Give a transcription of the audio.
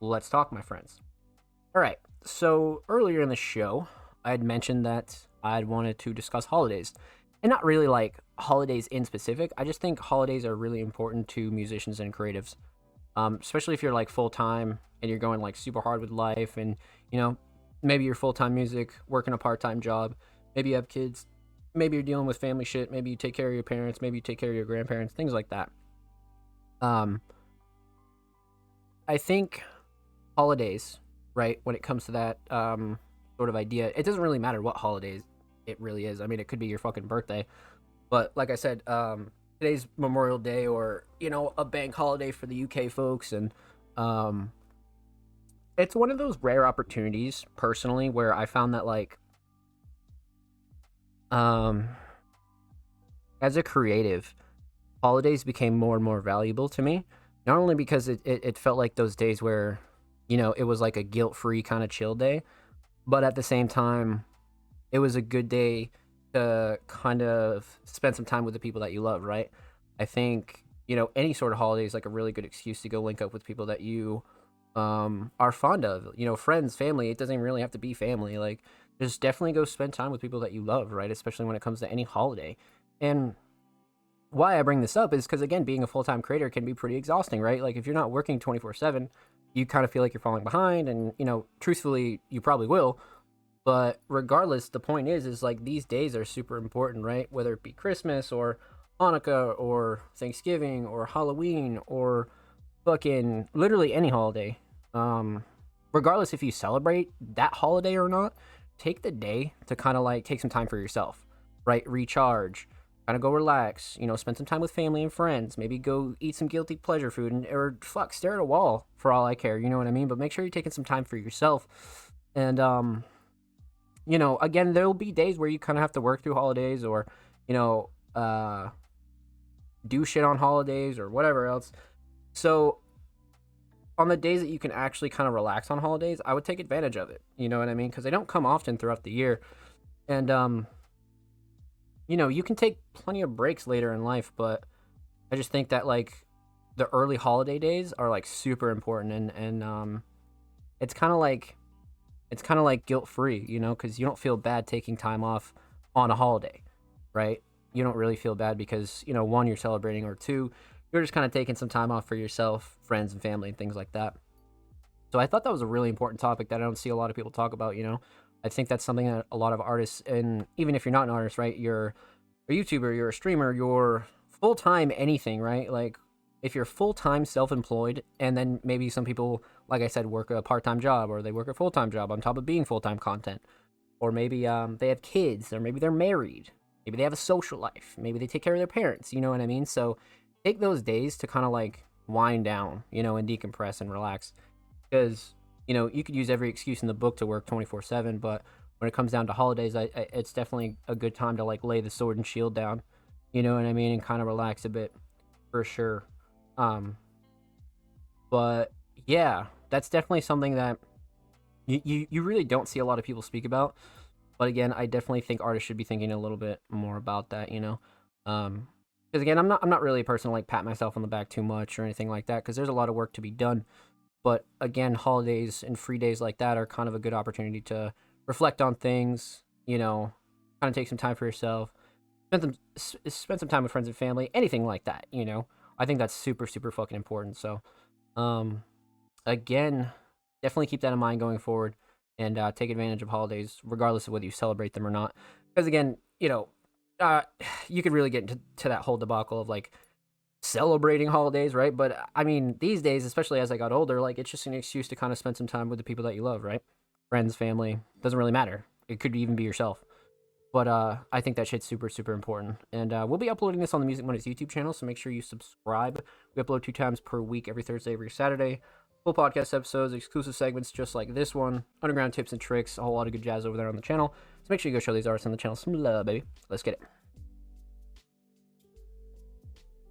Let's talk, my friends. All right. So earlier in the show, I had mentioned that I'd wanted to discuss holidays, and not really like holidays in specific. I just think holidays are really important to musicians and creatives, especially if you're like full time and you're going like super hard with life, and you know maybe you're full time music, working a part time job, maybe you have kids, maybe you're dealing with family shit, maybe you take care of your parents, maybe you take care of your grandparents, things like that. Um, I think holidays, right? When it comes to that sort of idea, it doesn't really matter what holidays it really is. I mean, it could be your fucking birthday, but like I said, today's Memorial Day, or a bank holiday for the UK folks, and um, it's one of those rare opportunities, personally, where I found that um, as a creative, holidays became more and more valuable to me. Not only because it felt like those days where, it was like a guilt free kind of chill day, but at the same time, it was a good day to kind of spend some time with the people that you love, right? I think, any sort of holiday is like a really good excuse to go link up with people that you are fond of, friends, family. It doesn't even really have to be family. Like, just definitely go spend time with people that you love, right? Especially when it comes to any holiday. And why I bring this up is because, again, being a full time creator can be pretty exhausting, right? Like, if you're not working 24/7, you kind of feel like you're falling behind, and truthfully, you probably will. But regardless, the point is like these days are super important, right? Whether it be Christmas or Hanukkah or Thanksgiving or Halloween or fucking literally any holiday. Um, Regardless if you celebrate that holiday or not, take the day to kind of like take some time for yourself, right? Recharge, kind of go relax, spend some time with family and friends, maybe go eat some guilty pleasure food, and or fuck, stare at a wall for all I care, you know what I mean? But make sure you're taking some time for yourself. And again, there'll be days where you kind of have to work through holidays, or you know, uh do shit on holidays or whatever else. So on the days that you can actually kind of relax on holidays, I would take advantage of it. You know what I mean? Because they don't come often throughout the year, and you can take plenty of breaks later in life. But I just think that like the early holiday days are like super important, and it's kind of like guilt free, because you don't feel bad taking time off on a holiday, right? You don't really feel bad because one, you're celebrating, or two, you're just kind of taking some time off for yourself, friends, and family, and things like that. So I thought that was a really important topic that I don't see a lot of people talk about. I think that's something that a lot of artists, and even if you're not an artist, right, you're a YouTuber, you're a streamer, you're full time anything, right? Like if you're full time self employed, and then maybe some people, like I said, work a part time job, or they work a full time job on top of being full time content, or maybe they have kids, or maybe they're married, maybe they have a social life, maybe they take care of their parents. You know what I mean? So take those days to kind of like wind down, and decompress and relax, because you could use every excuse in the book to work 24/7, but when it comes down to holidays, it's definitely a good time to like lay the sword and shield down. You know what I mean? And kind of relax a bit, for sure. Um, but yeah, that's definitely something that you really don't see a lot of people speak about. But again, I definitely think artists should be thinking a little bit more about that. Because again, I'm not really a person to like pat myself on the back too much or anything like that, because there's a lot of work to be done. But again, holidays and free days like that are kind of a good opportunity to reflect on things. Kind of take some time for yourself, spend some time with friends and family, anything like that. I think that's super super fucking important. So, um, again, definitely keep that in mind going forward, and take advantage of holidays, regardless of whether you celebrate them or not. Because again, uh, you could really get into that whole debacle of like celebrating holidays, right? But I mean, these days, especially as I got older, like it's just an excuse to kind of spend some time with the people that you love, right? Friends, family, doesn't really matter. It could even be yourself. But I think that shit's super, super important. And we'll be uploading this on the Music Mondays YouTube channel, so make sure you subscribe. We upload 2 times per week, every Thursday, every Saturday. Full podcast episodes, exclusive segments just like this one, underground tips and tricks, a whole lot of good jazz over there on the channel. So make sure you go show these artists on the channel some love, baby. Let's get it.